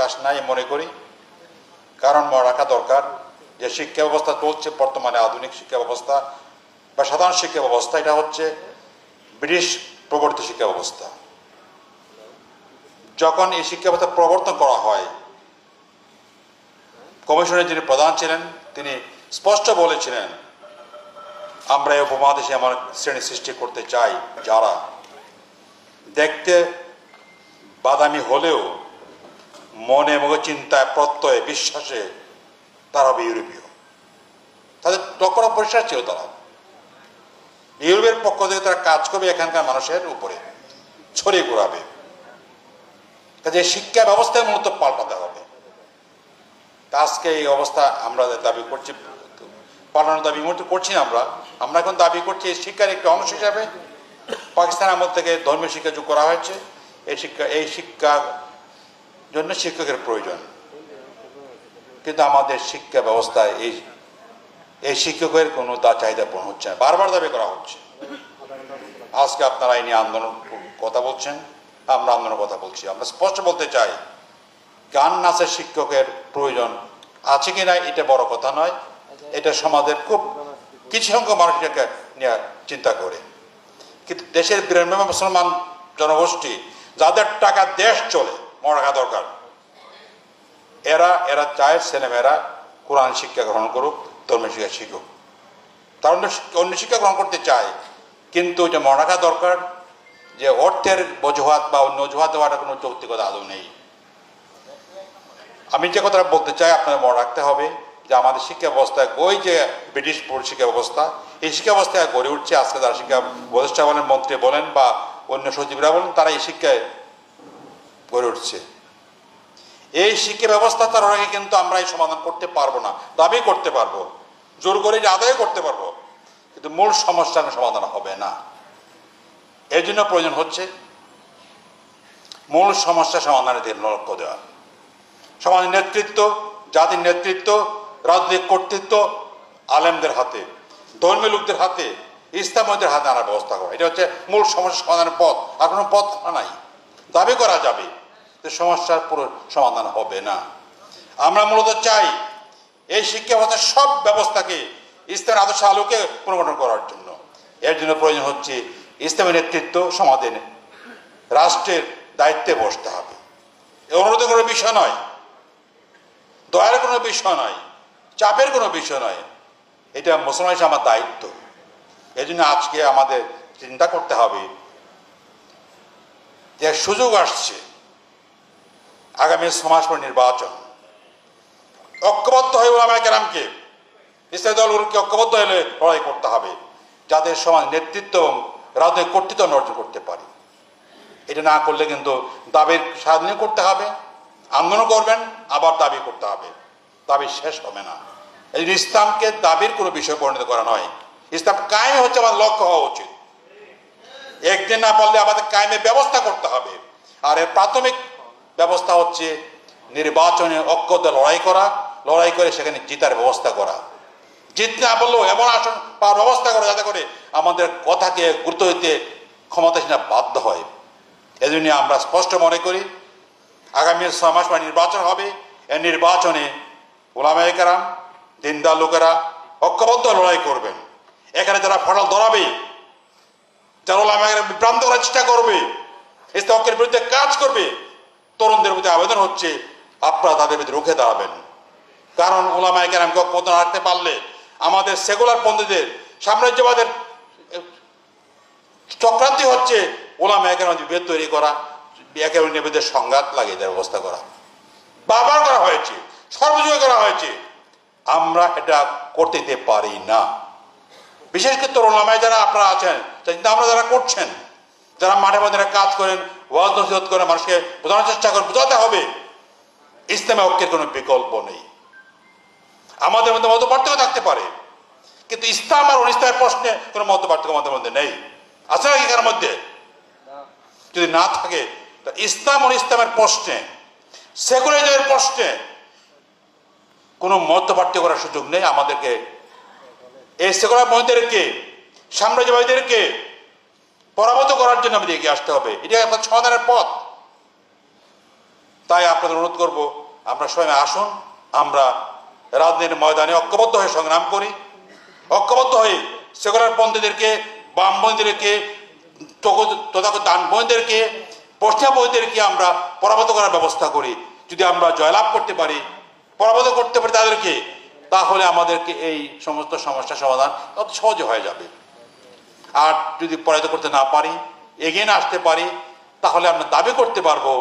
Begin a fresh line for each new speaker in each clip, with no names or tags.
অবকাশ নাই মনে করি। কারণ মনে রাখা দরকার যে শিক্ষা ব্যবস্থা চলছে বর্তমানে, আধুনিক শিক্ষা ব্যবস্থা বা সাধারণ শিক্ষা ব্যবস্থা, এটা হচ্ছে ব্রিটিশ প্রবর্তিত শিক্ষা ব্যবস্থা। যখন এই শিক্ষা ব্যবস্থা প্রবর্তন করা হয়, কমিশনের যিনি প্রধান ছিলেন তিনি স্পষ্ট বলেছিলেন, আমরা এই উপমহাদেশে এমন শ্রেণী সৃষ্টি করতে চাই যারা দেখতে বাদামি হলেও মনে মনে চিন্তায় প্রত্যয়ে বিশ্বাসে তারা হবে ইউরোপীয়। তাদের লক্ষ্য পরিষ্কার ছিল, তারা ইউরোপের পক্ষ থেকে তারা কাজ করবে এখানকার মানুষের উপরে, ছড়িয়ে ঘোরাবে। কাজে শিক্ষা ব্যবস্থায় মূলত পাল্টাতে হবে। আজকে এই অবস্থা আমরা দাবি করছি, পাল্টানোর দাবি মুহূর্তে করছি না। আমরা এখন দাবি করছি এই শিক্ষার একটি অংশ হিসাবে পাকিস্তানের আমল থেকে ধর্মীয় শিক্ষা যোগ করা হয়েছে। এই শিক্ষার জন্য শিক্ষকের প্রয়োজন, কিন্তু আমাদের শিক্ষা ব্যবস্থায় এই শিক্ষকের কোনো চাহিদা পূরণ হচ্ছে না, বারবার দাবি করা হচ্ছে। আজকে আপনারা এই নিয়ে আন্দোলন কথা বলছেন, আমরা আন্দোলনের কথা বলছি। আমরা স্পষ্ট বলতে চাই, গান নাচের শিক্ষকের প্রয়োজন আছে কি না এটা বড় কথা নয়, এটা সমাজের খুব কিছু সংখ্যক মানুষ নিয়ে চিন্তা করে। কিন্তু দেশের 92 মুসলমান জনগোষ্ঠী যাদের টাকা দেশ চলে, মনে রাখা দরকার, এরা চায় ছেলেমেয়েরা কোরআন শিক্ষা গ্রহণ করুক, ধর্মীয় শিক্ষা শিখুক। তারা অন্য শিক্ষা গ্রহণ করতে চায়, কিন্তু এটা মনে রাখা দরকার যে অর্থের অজুহাত বা অন্য অজুহাত দেওয়াটা কোনো যৌক্তিকতা আদৌ নেই। আমি যে কথাটা বলতে চাই আপনাদের মনে রাখতে হবে যে আমাদের শিক্ষা ব্যবস্থায় ওই যে ব্রিটিশ শিক্ষা ব্যবস্থা, এই শিক্ষা ব্যবস্থায় গড়ে উঠছে। আজকে যারা শিক্ষা উপদেষ্টা বলেন, মন্ত্রী বলেন বা অন্য সচিবরা বলেন, তারা এই শিক্ষায় গড়ে উঠছে। এই শিক্ষা ব্যবস্থা তার আগে কিন্তু আমরা এই সমাধান করতে পারবো না। দাবি করতে পারবো, জোর করে যে আদায় করতে পারবো, কিন্তু মূল সমস্যার সমাধান হবে না। এর জন্য প্রয়োজন হচ্ছে মূল সমস্যা সমাধানের দিকে লক্ষ্য দেওয়া। সমাজের নেতৃত্ব, জাতির নেতৃত্ব, রাজনৈতিক কর্তৃত্ব আলেমদের হাতে, ধর্মীয় লোকদের হাতে, ইসলামীদের হাতে আনার ব্যবস্থা করা, এটা হচ্ছে মূল সমস্যা সমাধানের পথ। আর কোনো পথ নাই। দাবি করা যাবে যে সমস্যার পুরো সমাধান হবে না। আমরা মূলত চাই এই শিক্ষা ব্যবস্থার সব ব্যবস্থাকে ইসলামের আদর্শ আলোকে পুনর্গঠন করার জন্য। এর জন্য প্রয়োজন হচ্ছে ইসলামী নেতৃত্ব সমাজের রাষ্ট্রের দায়িত্বে বসতে হবে। অনুরোধের কোনো বিষয় নয়, দয়ার কোনো বিষয় নয়, চাপের কোনো বিষয় নয়, এটা মুসলমান হিসেবে আমার দায়িত্ব। এই জন্য আজকে আমাদের চিন্তা করতে হবে যে সুযোগ আসছে, আগামী 6 মাস পর নির্বাচন, ঐক্যবদ্ধ হয়ে ওলামায়ে কেরামকে, ইসলামী দলগুলোকে ঐক্যবদ্ধ হলে লড়াই করতে হবে, যাদের সমাজ নেতৃত্ব এবং রাজনৈতিক কর্তৃত্ব অর্জন করতে পারে। এটা না করলে কিন্তু দাবির স্বাধীন করতে হবে, আন্দোলন করবেন, আবার দাবি করতে হবে, দাবি শেষ হবে না। এই জন্য ইসলামকে দাবির কোনো বিষয় পরিণত করা নয়, ইসলাম কায়েম হচ্ছে আমাদের লক্ষ্য হওয়া উচিত। একদিন না পারলে আমাদের কায়েমের ব্যবস্থা করতে হবে। আর এর প্রাথমিক ব্যবস্থা হচ্ছে নির্বাচনে ঐক্যবদ্ধ লড়াই করে সেখানে জিতার ব্যবস্থা করা। জিততে না বললেও এমন আসন পাওয়ার ব্যবস্থা করা যাতে করে আমাদের কথাকে গুরুত্ব দিতে ক্ষমতাসীনরা বাধ্য হয়। এজন্য আমরা স্পষ্ট মনে করি আগামী 6 মাস পর নির্বাচন হবে। এই নির্বাচনে ওলামায়ে কেরাম, দিনদার লোকেরা ঐক্যবদ্ধ লড়াই করবেন। এখানে যারা ফাটল ধরাবে, যারা ওলামায়ে কেরাম বিভ্রান্ত করার চেষ্টা করবে, ইসলাম হকের বিরুদ্ধে কাজ করবে, তরুণদের প্রতি আবেদন হচ্ছে আপনারা তাদের বিরুদ্ধে রুখে দাঁড়াবেন। কারণ ওলামায়ে কেরামকে ঐক্যবদ্ধ রাখতে পারলে আমাদের সেকুলার পন্থীদের, সাম্রাজ্যবাদের চক্রান্তি হচ্ছে ওলামায়ে কেরামের বিভেদ তৈরি করা, একে অন্যের বিরুদ্ধে সংঘাত লাগিয়ে দেওয়ার ব্যবস্থা করা। বারবার করা হয়েছে, সর্বযুগে করা হয়েছে। আমরা এটা করতে দিতে পারি না। বিশেষ করে তরুণ ওলামায়ে যারা আপনারা আছেন, আমরা যারা করছেন, যারা মাঠে মাঠে কাজ করেন, ওয়াজ নসিহত করেন, মানুষকে বোঝানোর চেষ্টা করেন, বোঝাতে হবে ইসলামে ঐক্যের কোনো বিকল্প নেই। আমাদের মধ্যে মত পার্থক্য থাকতে পারে, কিন্তু ইসলাম আর অনিসলামের প্রশ্নে কোনো মত পার্থক্য আমাদের মধ্যে নেই। আছে নাকি কার মধ্যে? যদি না থাকে, ইসলাম ও ইসলামের প্রশ্নে, সেকুলারিজমের প্রশ্নে কোনো মত পার্থক্য করার সুযোগ নেই। আমাদেরকে এই সেকুলার মহিলাদেরকে, সাম্রাজ্যবাদীদেরকে পরাভূত করার জন্য আমাদের এগিয়ে আসতে হবে। এটা একটা সমাধানের পথ। তাই আপনাদের অনুরোধ করব, আমরা সবাই আসুন, আমরা রাজনীতির ময়দানে ঐক্যবদ্ধ হয়ে সংগ্রাম করি, ঐক্যবদ্ধ হয়ে সেকুলার পন্থীদেরকে, বামপন্থীদেরকে, তথাকথিত ডানপন্থীদেরকে, পশ্চিমপন্থীদেরকে আমরা পরাভূত করার ব্যবস্থা করি। যদি আমরা জয়লাভ করতে পারি, পরাভূত করতে পারি তাদেরকে, তাহলে আমাদেরকে এই সমস্ত সমস্যার সমাধান অত সহজে হয়ে যাবে। আর যদি পরাজিত করতে না পারি, এগিয়ে না আসতে পারি, তাহলে আমরা দাবি করতে পারবো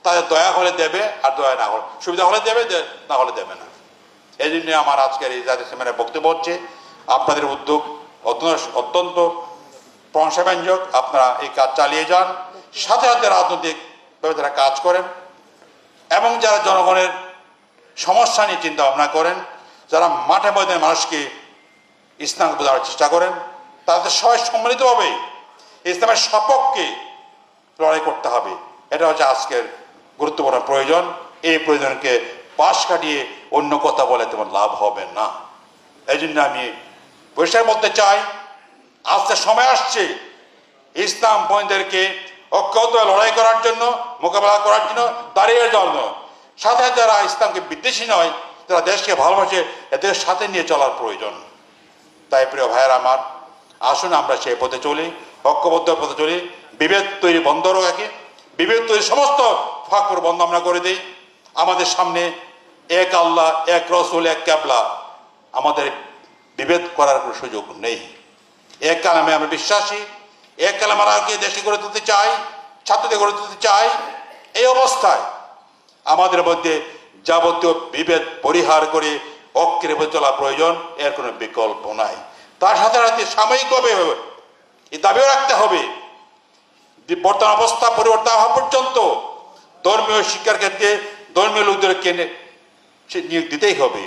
তাদের দয়া হলে দেবে, আর দয়া না হলে, সুবিধা হলে দেবে, না হলে দেবে না। এই জন্য আমার আজকের এই জাতীয় সেমিনারে বক্তব্য হচ্ছে, আপনাদের উদ্যোগ অত্যন্ত প্রশংসাব্যঞ্জক। আপনারা এই কাজ চালিয়ে যান, সাথে সাথে রাজনৈতিকভাবে যারা কাজ করেন এবং যারা জনগণের সমস্যা নিয়ে চিন্তা ভাবনা করেন, যারা মাঠে ময়দানে মানুষকে ইসলাম বোঝানোর চেষ্টা করেন, তাদের সবাই সম্মিলিতভাবে ইসলামের সপক্ষে লড়াই করতে হবে। এটা হচ্ছে আজকের গুরুত্বপূর্ণ প্রয়োজন। এই প্রয়োজনকে পাশ কাটিয়ে অন্য কথা বলে তেমন লাভ হবে না। এই জন্য আমি পরিষ্কার বলতে চাই, আজকে সময় আসছে ইসলাম পয়েন্টদেরকে ঐক্যবদ্ধ লড়াই করার জন্য, মোকাবেলা করার জন্য, দাঁড়িয়ে জন্য, সাথে যারা ইসলামকে বিদ্বেষী নয়, যারা দেশকে ভালোবাসে, এদের সাথে নিয়ে চলার প্রয়োজন। তাই প্রিয় ভাইয়েরা আমার, আসুন আমরা সেই পথে চলি, ঐক্যবদ্ধ পথে চলি, বিভেদ তৈরি বন্ধ রাখি, বিভেদ তৈরি সমস্ত ফাঁকর বন্ধ আমরা করে দিই। আমাদের সামনে এক আল্লাহ, এক রসুল, এক ক্যাবলা, আমাদের বিভেদ করার কোনো সুযোগ নেই। এক কালামে আমরা বিশ্বাসী, এক কালামে আমরা দেশকে গড়ে তুলতে চাই, ছাত্রদের গড়ে তুলতে চাই। এই অবস্থায় আমাদের মধ্যে যাবতীয় বিভেদ পরিহার করে ঐক্যের পথে চলা প্রয়োজন, এর কোনো বিকল্প নাই। তার সাথে সাথে সাময়িকভাবে এই দাবিও রাখতে হবে, বর্তমান অবস্থা পরিবর্তন হওয়া পর্যন্ত ধর্মীয় শিক্ষার ক্ষেত্রে ধর্মীয় লোকদেরকে নিয়োগ দিতেই হবে।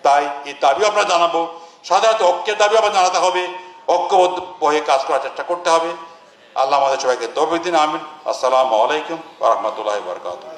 তাই এই দাবিও আমরা জানাবো, সাধারণত ঐক্যের দাবিও আমরা জানাতে হবে, ঐক্যবদ্ধ হয়ে কাজ করার চেষ্টা করতে হবে। আল্লাহ আমাদের সবাইকে তৌফিক দিন। আমিন। আসসালামু আলাইকুম ওয়া রাহমাতুল্লাহি ওয়া বারাকাতুহু।